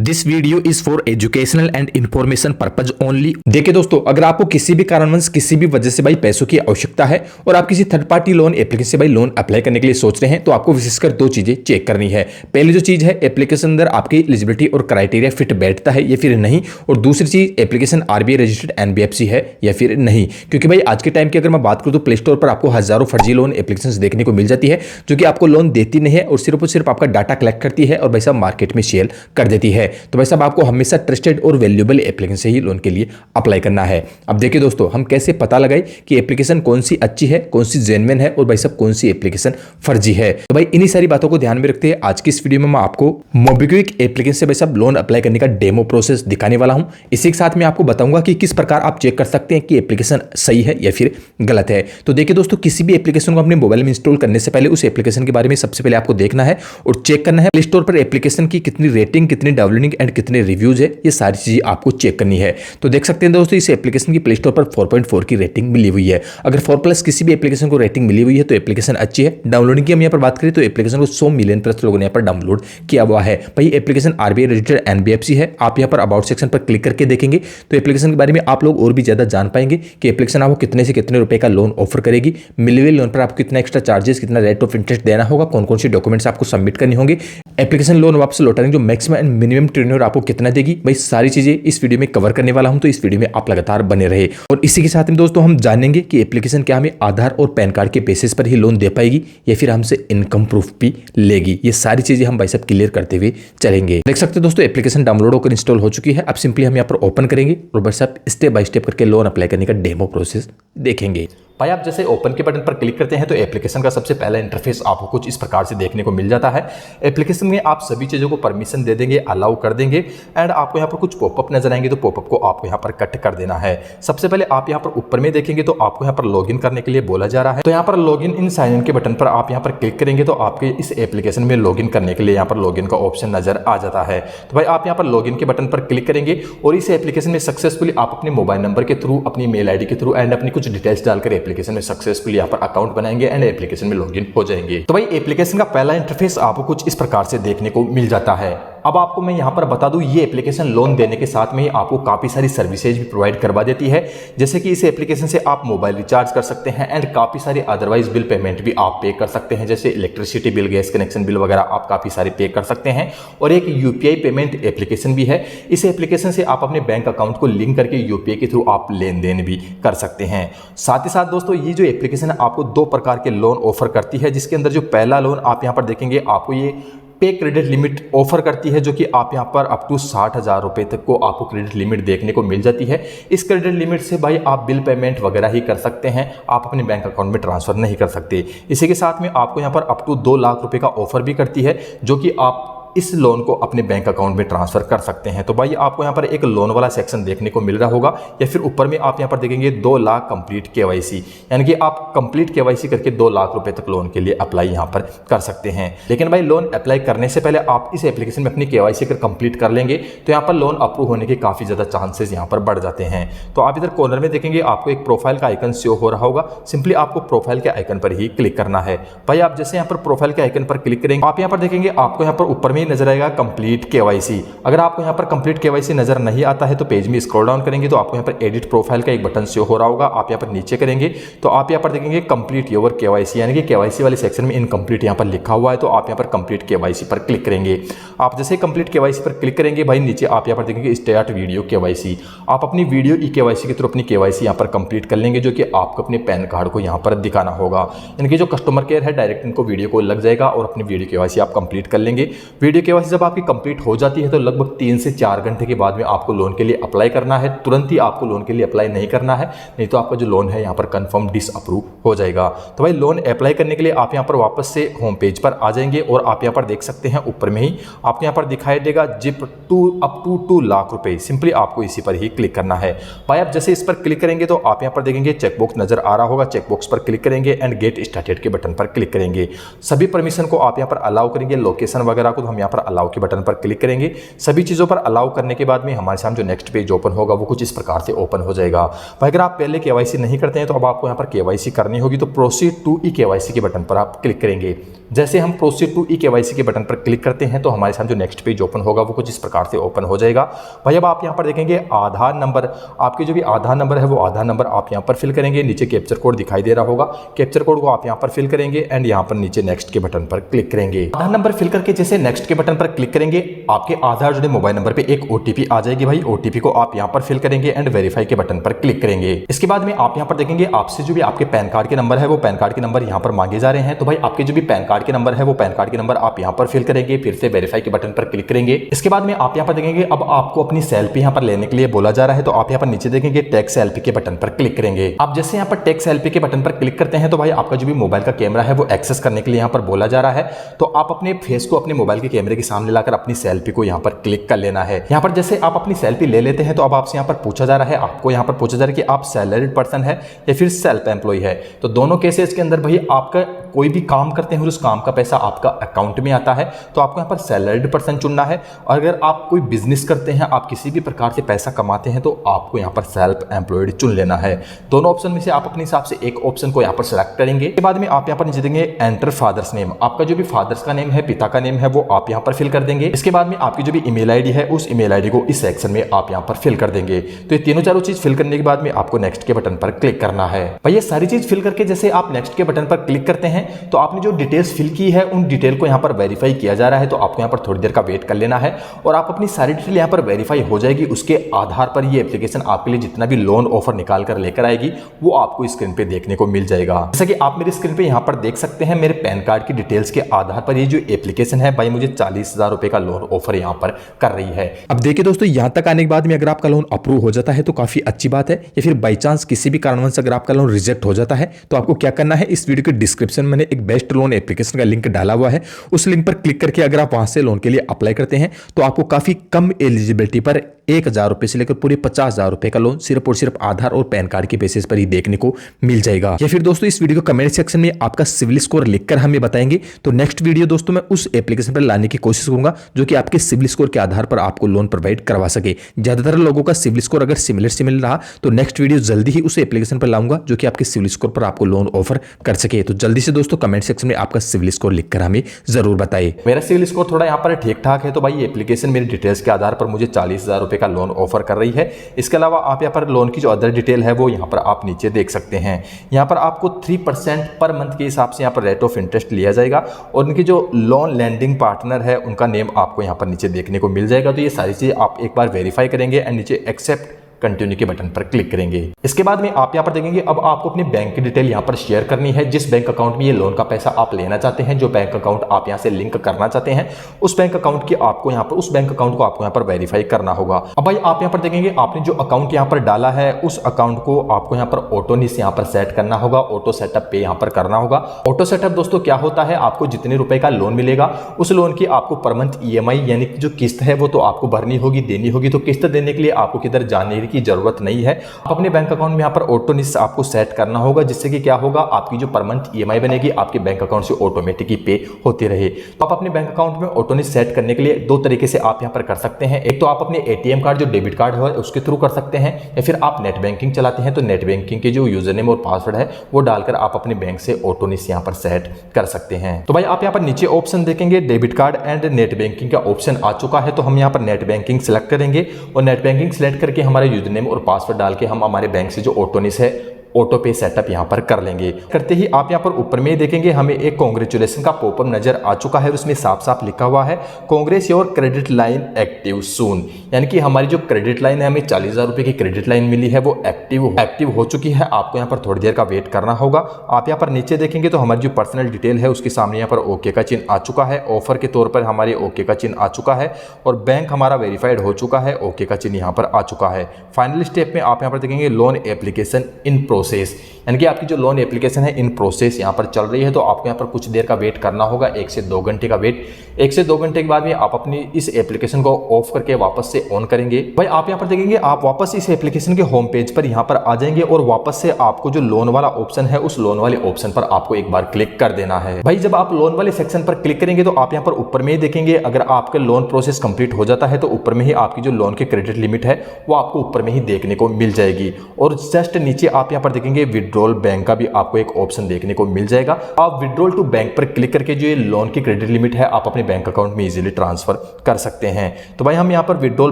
This video is for educational and information purpose only. देखिए दोस्तों, अगर आपको किसी भी कारणवश किसी भी वजह से भाई पैसों की आवश्यकता है और आप किसी थर्ड पार्टी लोन एप्लीकेशन से भाई लोन अप्लाई करने के लिए सोच रहे हैं, तो आपको विशेषकर दो चीजें चेक करनी है। पहली जो चीज है, एप्लीकेशन अंदर आपकी एलिजिबिलिटी और क्राइटेरिया फिट बैठता है या फिर नहीं, और दूसरी चीज एप्लीकेशन आरबीआई रजिस्टर्ड एनबीएफसी है या फिर नहीं। क्योंकि भाई आज के टाइम की अगर मैं बात करूं तो प्ले स्टोर पर आपको हजारों फर्जी लोन एप्लीकेशन देखने को मिल जाती है, जो कि आपको लोन देती नहीं है और सिर्फ आपका डाटा कलेक्ट करती है और भाई साहब मार्केट में शेयर कर देती है। तो भाई साहब आपको हमेशा ट्रस्टेड और वैल्यूएबल एप्लीकेशन से ही लोन के लिए अप्लाई करना है। अब देखिए दोस्तों, हम कैसे पता लगाए कि एप्लीकेशन कौन सी अच्छी है, कौन सी जेन्युइन है और भाई साहब कौन सी एप्लीकेशन फर्जी है। तो भाई इन्हीं सारी बातों को ध्यान में रखते हैं आज की इस वीडियो में मैं आपको मोबीक्विक एप्लीकेशन से भाई साहब लोन अप्लाई करने का डेमो प्रोसेस दिखाने वाला हूं। इसी के साथ में आपको बताऊंगा कि किस प्रकार आप चेक कर सकते हैं कि एप्लीकेशन सही है या फिर गलत है। तो देखिए दोस्तों, किसी भी एप्लीकेशन को अपने मोबाइल में इंस्टॉल करने से पहले उस एप्लीकेशन के बारे में सबसे पहले आपको देखना है और चेक करना है प्ले स्टोर पर एप्लीकेशन की कितनी रेटिंग, कितनी डाउनलोडिंग एंड कितने रिव्यूज है। ये सारी चीजें आपको चेक करनी है। तो देख सकते हैं दोस्तों, इस एप्लीकेशन की प्ले स्टोर पर 4.4 की रेटिंग मिली हुई है। अगर 4+ किसी भी एप्लीकेशन को रेटिंग मिली हुई है तो एप्लीकेशन अच्छी है। डाउनलोडिंग की हम यहाँ पर बात करें तो एप्लीकेशन को 100 मिलियन प्लस लोगों ने यहाँ पर डाउनलोड किया हुआ है। भाई एप्लीकेशन आरबीआई रजिस्टर्ड एनबीएफसी है। आप यहाँ पर अबाउट सेक्शन पर क्लिक करके देखेंगे तो एप्लीकेशन के बारे में आप लोग और भी ज्यादा जान पाएंगे कि एप्लीकेशन आपको कितने से कितने रुपए का लोन ऑफर करेगी, मिले हुए लोन पर आपको कितना एक्स्ट्रा चार्जेस, कितना रेट ऑफ इंटरेस्ट देना होगा, कौन कौन सी डॉक्यूमेंट्स आपको सबमिट करनी होंगी, एप्लीकेशन लोन वापस लौटाने जो मैक्सिमम एंड मिनिमम टेन्योर आपको कितना देगी। भाई सारी चीजें इस वीडियो में कवर करने वाला हूं, तो इस वीडियो में आप लगातार बने रहे। और इसी के साथ में दोस्तों हम जानेंगे कि एप्लीकेशन क्या हमें आधार और पैन कार्ड के बेसिस पर ही लोन दे पाएगी या फिर हमसे इनकम प्रूफ भी लेगी। ये सारी चीजें हम भाई साहब क्लियर करते हुए चलेंगे। देख सकते हैं दोस्तों, एप्लीकेशन डाउनलोड होकर इंस्टॉल हो चुकी है। अब सिंपली हम यहाँ पर ओपन करेंगे और भाई साहब स्टेप बाय स्टेप करके लोन अप्लाई करने का डेमो प्रोसेस देखेंगे। भाई आप जैसे ओपन के बटन पर क्लिक करते हैं तो एप्लीकेशन का सबसे पहला इंटरफेस आपको कुछ इस प्रकार से देखने को मिल जाता है। एप्लीकेशन में आप सभी चीज़ों को परमिशन दे देंगे, अलाउ कर देंगे एंड आपको यहाँ पर कुछ पॉपअप नजर आएंगे तो पॉपअप को आपको यहाँ पर कट कर देना है। सबसे पहले आप यहाँ पर ऊपर में देखेंगे तो आपको यहाँ पर लॉगिन करने के लिए बोला जा रहा है। तो यहाँ पर लॉगिन इन साइन इन के बटन पर आप यहाँ पर क्लिक करेंगे तो आपके इस एप्लीकेशन में लॉगिन करने के लिए यहाँ पर लॉगिन का ऑप्शन नजर आ जाता है। तो भाई आप यहाँ पर लॉगिन के बटन पर क्लिक करेंगे और इस एप्लीकेशन में सक्सेसफुली आप अपने मोबाइल नंबर के थ्रू, अपनी मेल आईडी के थ्रू एंड अपनी कुछ डिटेल्स डालकर एप्लीकेशन में सक्सेसफुली यहाँ पर अकाउंट बनाएंगे एंड एप्लीकेशन में लॉगिन हो जाएंगे। तो भाई एप्लीकेशन का पहला इंटरफेस आपको कुछ इस प्रकार से देखने को मिल जाता है। अब आपको मैं यहाँ पर बता दूं, ये एप्लीकेशन लोन देने के साथ में ही आपको काफ़ी सारी सर्विसेज भी प्रोवाइड करवा देती है। जैसे कि इस एप्लीकेशन से आप मोबाइल रिचार्ज कर सकते हैं एंड काफ़ी सारे अदरवाइज बिल पेमेंट भी आप पे कर सकते हैं, जैसे electricity bill, gas connection bill वगैरह आप काफ़ी सारे पे कर सकते हैं। और एक यूपीआई पेमेंट एप्लीकेशन भी है। इस एप्लीकेशन से आप अपने बैंक अकाउंट को लिंक करके यूपीआई के थ्रू आप लेन देन भी कर सकते हैं। साथ ही साथ दोस्तों, ये जो एप्लीकेशन है आपको 2 प्रकार के लोन ऑफर करती है, जिसके अंदर जो पहला लोन आप यहाँ पर देखेंगे आपको ये पे क्रेडिट लिमिट ऑफर करती है, जो कि आप यहाँ पर अप टू 60,000 रुपए तक को आपको क्रेडिट लिमिट देखने को मिल जाती है। इस क्रेडिट लिमिट से भाई आप बिल पेमेंट वगैरह ही कर सकते हैं, आप अपने बैंक अकाउंट में ट्रांसफर नहीं कर सकते। इसी के साथ में आपको यहाँ पर अप टू 2 लाख रुपए का ऑफर भी करती है, जो कि आप इस लोन को अपने बैंक अकाउंट में ट्रांसफर कर सकते हैं। तो भाई आपको यहाँ पर एक लोन वाला सेक्शन देखने को मिल रहा होगा, या फिर ऊपर में आप यहाँ पर देखेंगे 2 लाख कंप्लीट केवाईसी, यानी कि आप कंप्लीट केवाईसी करके 2 लाख रुपए तक लोन के लिए अप्लाई यहाँ पर कर सकते हैं। लेकिन भाई लोन अप्लाई करने से पहले आप इस एप्लीकेशन में अपनी केवाईसी अगर कंप्लीट कर लेंगे तो यहाँ पर लोन अप्रूव होने के काफ़ी ज़्यादा चांसेस यहाँ पर बढ़ जाते हैं। तो आप इधर कॉर्नर में देखेंगे आपको एक प्रोफाइल का आइकन शो हो रहा होगा। सिंपली आपको प्रोफाइल के आइकन पर ही क्लिक करना है। भाई आप जैसे यहाँ पर प्रोफाइल के आइकन पर क्लिक करेंगे, आप यहाँ पर देखेंगे आपको यहाँ पर ऊपर में ही नजर आएगा कंप्लीट केवाईसी। अगर आपको यहाँ पर कंप्लीट केवाईसी नजर नहीं आता है तो पेज में स्क्रॉल डाउन करेंगे तो आपको यहाँ पर एडिट प्रोफाइल का एक बटन शो हो रहा होगा। आप यहाँ पर नीचे करेंगे तो आप यहाँ पर देखेंगे कंप्लीट योर केवाईसी, यानी कि केवाईसी वाले सेक्शन में इनकम्प्लीट यहाँ पर लिखा हुआ है। तो आप यहाँ पर कंप्लीट केवाईसी पर क्लिक करेंगे। आप जैसे कंप्लीट केवाईसी पर क्लिक करेंगे भाई नीचे आप यहाँ पर देखेंगे स्टार्ट वीडियो केवाईसी। आप अपनी वीडियो ई केवाईसी के थ्रू अपनी केवाईसी यहाँ पर कंप्लीट कर लेंगे, जो कि आपको अपने पैन कार्ड को यहाँ पर दिखाना होगा। इनकी जो कस्टमर केयर है डायरेक्ट इनको वीडियो को लग जाएगा और अपनी वीडियो केवाईसी आप कंप्लीट कर लेंगे। वीडियो केवाईसी जब आपकी कंप्लीट हो जाती है तो लगभग 3 से 4 घंटे के बाद में आपको लोन के लिए अप्लाई करना है। तुरंत ही आपको लोन के लिए अप्लाई नहीं करना है, नहीं तो आपका जो लोन है यहाँ पर कंफर्म डिसअप्रूव हो जाएगा। तो भाई लोन अप्लाई करने के लिए आप यहाँ पर वापस से होम पेज पर आ जाएंगे और आप यहाँ पर देख सकते हैं ऊपर में ही आपको यहाँ पर दिखाई देगा जिप अप टू 2 लाख रुपए। सिंपली आपको इसी पर ही क्लिक करना है। भाई आप जैसे इस पर क्लिक करेंगे तो आप यहाँ पर देखेंगे चेकबॉक्स नजर आ रहा होगा। चेकबॉक्स पर क्लिक करेंगे एंड गेट स्टार्टेड के बटन पर क्लिक करेंगे। सभी परमिशन को आप यहाँ पर अलाउ करेंगे। लोकेशन वगैरह को तो हम यहाँ पर अलाउ के बटन पर क्लिक करेंगे। सभी चीज़ों पर अलाउ करने के बाद में हमारे सामने जो नेक्स्ट पेज ओपन होगा वो कुछ इस प्रकार से ओपन हो जाएगा। भाई अगर आप पहले केवाईसी नहीं करते हैं तो अब आपको यहाँ पर केवाईसी करनी होगी, तो प्रोसीड टू ई केवाईसी के बटन पर आप क्लिक करेंगे। जैसे हम प्रोसीड टू ई केवाईसी के बटन पर क्लिक करते हैं तो हमारे सामने जो नेक्स्ट पेज ओपन होगा वो कुछ इस प्रकार से ओपन हो जाएगा। भाई अब आप यहाँ पर देखेंगे आधार नंबर, आपके जो भी आधार नंबर है वो आधार नंबर आप यहाँ पर फिल करेंगे। नीचे कैप्चर कोड दिखाई दे रहा होगा, कैप्चर कोड को आप यहाँ पर फिल करेंगे एंड यहाँ पर नीचे नेक्स्ट के बटन पर क्लिक करेंगे। आधार नंबर फिल करके जैसे नेक्स्ट के बटन पर क्लिक करेंगे आपके आधार जुड़े मोबाइल नंबर पे एक ओटीपी आ जाएगी। भाई ओटीपी को आप यहाँ पर फिल करेंगे एंड वेरीफाई के बटन पर क्लिक करेंगे। इसके बाद में आप यहाँ पर देखेंगे आपसे जो भी आपके पैन कार्ड के नंबर है वो पैन कार्ड के नंबर यहाँ पर मांगे जा रहे हैं। तो भाई आपके जो भी पैन कार्ड के नंबर है वो पैन कार्ड के नंबर आप यहाँ पर फिल करेंगे, फिर से वेरीफाई के बटन पर क्लिक करेंगे। इसके बाद में आप यहाँ पर देखेंगे अब आपको अपनी सेल्फी यहाँ पर लेने के लिए बोला जा रहा है, तो आप यहाँ पर नीचे देखेंगे टेक सेल्फी के बटन पर क्लिक करेंगे। आप जैसे यहाँ पर टेक सेल्फी के बटन पर क्लिक करते हैं तो भाई आपका जो भी मोबाइल का कैमरा है वो एक्सेस करने के लिए यहाँ पर बोला जा रहा है। तो आप अपने फेस को अपने मोबाइल के कैमरे के सामने लाकर अपनी सेल्फी को यहाँ पर क्लिक कर लेना है। यहाँ पर जैसे आप अपनी सेल्फी ले लेते हैं तो अब आपसे यहाँ पर पूछा जा रहा है, आपको यहाँ पर पूछा जा रहा है कि आप सैलरीड पर्सन है या फिर सेल्फ एम्प्लॉय है। तो दोनों केसेस के अंदर भाई आपका कोई भी काम करते हैं उस काम का पैसा आपका अकाउंट में आता है, तो आपको यहाँ पर सैलरीड पर्सन चुनना है। और अगर आप कोई बिजनेस करते हैं, आप किसी भी प्रकार से पैसा कमाते हैं, तो आपको यहाँ पर सेल्फ एम्प्लॉयड चुन लेना है। दोनों ऑप्शन में से आप अपने हिसाब से एक ऑप्शन को यहाँ पर सेलेक्ट करेंगे। इसके बाद में आप यहाँ पर नीचे देंगे एंटर फादर्स नेम, आपका जो भी फादर्स का नेम है, पिता का नेम है, वो आप यहाँ पर फिल कर देंगे। इसके बाद में आपकी जो भी ईमेल आईडी है उस ईमेल आईडी को इस सेक्शन में आप यहाँ पर फिल कर देंगे। तो ये तीनों चारों चीज फिल करने के बाद में आपको नेक्स्ट के बटन पर क्लिक करना है। भाई ये सारी चीज फिल करके जैसे आप नेक्स्ट के बटन पर क्लिक करते हैं तो आपने जो डिटेल्स फिल की है उन डिटेल को यहाँ पर वेरीफाई किया जा रहा है। तो आपको यहाँ पर थोड़ी देर का वेट कर लेना है और आप अपनी सारी डिटेल यहाँ पर वेरीफाई हो जाएगी। उसके आधार पर ये एप्लीकेशन आपके लिए जितना भी लोन ऑफर निकाल कर लेकर आएगी वो आपको स्क्रीन पे देखने को मिल जाएगा। जैसा कि आप मेरी स्क्रीन पे यहाँ पर देख सकते हैं, मेरे पैन कार्ड की डिटेल्स के आधार पर ये जो एप्लीकेशन है भाई मुझे 40,000 रुपए का लोन ऑफर यहाँ पर कर रही है। अब देखिए दोस्तों, यहाँ तक आने के बाद में अगर आपका लोन अप्रूव हो जाता है तो काफी अच्छी बात है, या फिर बाई चांस किसी भी कारणवश अगर आपका लोन रिजेक्ट हो जाता है तो आपको क्या करना है, इस वीडियो के डिस्क्रिप्शन में मैंने एक बेस्ट लोन एप्लीकेशन का लिंक डाला हुआ है। उस लिंक पर क्लिक करके अगर आप वहां से लोन के लिए अप्लाई करते हैं तो आपको काफी कम एलिजिबिलिटी पर 1,000 रुपए से लेकर पूरे 50,000 रुपए का लोन सिर्फ और सिर्फ आधार और पैन कार्ड के बेसिस पर ही देखने को मिल जाएगा। या फिर दोस्तों इस वीडियो को कमेंट सेक्शन में आपका सिविल स्कोर लिखकर हमें बताएंगे, तो नेक्स्ट वीडियो दोस्तों मैं उस एप्लीकेशन पर लाने की कोशिश करूंगा जो कि आपके सिविल स्कोर के आधार पर आपको लोन प्रोवाइड करवा सके। ज्यादातर लोगों का सिविल स्कोर अगर सिमिलर रहा तो नेक्स्ट वीडियो जल्दी ही उस एप्लीकेशन पर लाऊंगा जो कि आपके सिविल स्कोर पर आपको लोन ऑफर कर सके। तो जल्दी से दोस्तों कमेंट सेक्शन में आपका सिविल स्कोर लिखकर हमें जरूर बताइए। मेरा सिविल स्कोर थोड़ा यहाँ पर ठीक ठाक है, तो भाई एप्लीकेशन मेरी डिटेल्स के आधार पर मुझे 40,000 रुपए का लोन ऑफर कर रही है। इसके अलावा आप यहाँ पर लोन की जो अदर डिटेल है वो यहाँ पर आप नीचे देख सकते हैं। यहाँ पर आपको 3% पर मंथ के हिसाब से यहाँ पर रेट ऑफ इंटरेस्ट लिया जाएगा और उनकी जो लोन लैंडिंग पार्टनर है उनका नेम आपको यहाँ पर नीचे देखने को मिल जाएगा। तो ये सारी चीज़ आप एक बार वेरीफाई करेंगे एंड नीचे एक्सेप्ट कंटिन्यू के बटन पर क्लिक करेंगे। इसके बाद में आप यहाँ पर देखेंगे अब आपको अपनी बैंक की डिटेल यहाँ पर शेयर करनी है। जिस बैंक अकाउंट में ये लोन का पैसा आप लेना चाहते हैं, जो बैंक अकाउंट आप यहाँ से लिंक करना चाहते हैं, उस बैंक अकाउंट की आपको यहाँ पर उस बैंक अकाउंट को आपको यहाँ पर वेरीफाई करना होगा। अब भाई आप यहाँ पर देखेंगे आपने जो अकाउंट यहाँ पर डाला है उस अकाउंट को आपको यहाँ पर ऑटो निस यहाँ पर सेट करना होगा, ऑटो सेटअप पे यहाँ पर करना होगा। ऑटो सेटअप दोस्तों क्या होता है, आपको जितने रुपए का लोन मिलेगा उस लोन की आपको पर मंथ EMI यानी कि जो किस्त है वो तो आपको भरनी होगी, देनी होगी। तो किस्त देने के लिए आपको किधर जाने की जरूरत नहीं है। आप अपने बैंक अकाउंट में यहाँ पर ऑटो निस आपको सेट करना होगा, जिससे कि क्या होगा आपकी जो पर मंथ EMI बनेगी आपके बैंक अकाउंट से ऑटोमेटिकली पे होती रहे। तो आप अपने बैंक अकाउंट में ऑटो निस सेट करने के लिए दो तरीके से आप यहाँ पर कर सकते हैं। एक तो आप अपने ATM कार्ड जो डेबिट कार्ड है उसके थ्रू कर सकते हैं, या फिर आप नेट बैंकिंग चलाते हैं तो नेट बैंकिंग के जो यूजर नेम और पासवर्ड है वो डालकर आप अपने बैंक से ऑटो निस यहाँ पर सेट कर सकते हैं। तो भाई आप यहाँ पर नीचे ऑप्शन देखेंगे debit card and net banking का ऑप्शन आ चुका है। तो हम यहाँ पर नेट बैंकिंग सिलेक्ट करेंगे और नेट बैंकिंग सिलेक्ट करके हमारे यूजर नेम और पासवर्ड डाल के हम हमारे बैंक से जो ऑटो निस है ऑटो पे सेटअप यहाँ पर कर लेंगे। करते ही आप यहाँ पर ऊपर में देखेंगे हमें एक कांग्रेचुलेशन का पॉपअप नजर आ चुका है। उसमें साफ साफ लिखा हुआ है Congress your credit line active soon, यानी कि हमारी जो क्रेडिट लाइन है, हमें 40,000 रुपए की क्रेडिट लाइन मिली है वो एक्टिव हो चुकी है। आपको यहाँ पर थोड़ी देर का वेट करना होगा। आप यहाँ पर नीचे देखेंगे तो हमारी जो पर्सनल डिटेल है उसके सामने यहाँ पर ओके का चिन्ह आ चुका है। ऑफर के तौर पर हमारे ओके का चिन्ह आ चुका है और बैंक हमारा वेरीफाइड हो चुका है, ओके का चिन्ह यहाँ पर आ चुका है। फाइनल स्टेप में आप यहाँ पर देखेंगे loan application in process process, यानी कि आपकी जो लोन एप्लीकेशन है इन प्रोसेस यहाँ पर चल रही है। तो आपको यहाँ पर कुछ देर का वेट करना होगा, 1 से 2 घंटे का वेट। 1 से 2 घंटे के बाद में आप अपनी इस एप्लीकेशन को ऑफ करके वापस से ऑन करेंगे। भाई आप यहाँ पर देखेंगे, आप वापस इस एप्लीकेशन के होम पेज पर यहाँ पर आ जाएंगे और वापस से आपको जो लोन वाला ऑप्शन है उस लोन वाले ऑप्शन पर आपको एक बार क्लिक कर देना है। भाई जब आप लोन वाले सेक्शन पर क्लिक करेंगे तो आप यहाँ पर ऊपर में ही देखेंगे, अगर आपका लोन प्रोसेस कंप्लीट हो जाता है तो ऊपर में ही आपकी जो लोन की क्रेडिट लिमिट है वो आपको ऊपर में ही देखने को मिल जाएगी। और जस्ट नीचे आप यहाँ पर देखेंगे विड्रॉल बैंक का भी आपको एक ऑप्शन देखने को मिल जाएगा। आप विड्रॉल टू बैंक पर क्लिक करके जो ये लोन की क्रेडिट लिमिट है आप अपने बैंक अकाउंट में इजीली ट्रांसफर कर सकते हैं। तो भाई हम यहाँ पर विड्रॉल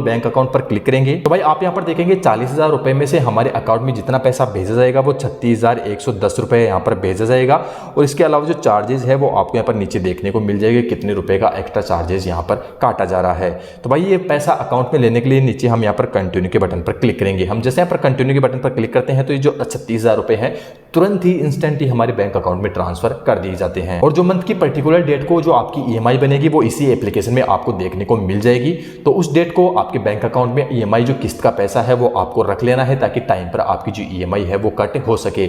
बैंक अकाउंट पर क्लिक करेंगे तो भाई आप यहाँ पर देखेंगे 40,000 रुपए में से हमारे अकाउंट में जितना पैसा भेजा जाएगा वो 36,110 रुपए यहाँ पर भेजा जाएगा। और इसके अलावा जो चार्जेस है वो आपको यहाँ पर नीचे देखने को मिल जाएगा, कितने रुपए का एक्स्ट्रा चार्जेस यहाँ पर काटा जा रहा है। तो भाई ये पैसा अकाउंट में लेने के लिए नीचे हम यहाँ पर कंटिन्यू के बटन पर क्लिक करेंगे। हम जैसे यहाँ पर कंटिन्यू के बटन पर क्लिक करते हैं तो ये जो 36,000 रुपए है तुरंत ही इंस्टेंट ही हमारे बैंक अकाउंट में ट्रांसफर कर दिए जाते हैं। और जो मंथ की पर्टिकुलर डेट को जो आपकी ईएमआई बनेगी वो इसी एप्लीकेशन में आपको देखने को मिल जाएगी। तो उस डेट को आपके बैंक अकाउंट में ईएमआई जो किस्त का पैसा है वो आपको रख लेना है ताकि टाइम पर आपकी जो ईएमआई है वो कट हो सके।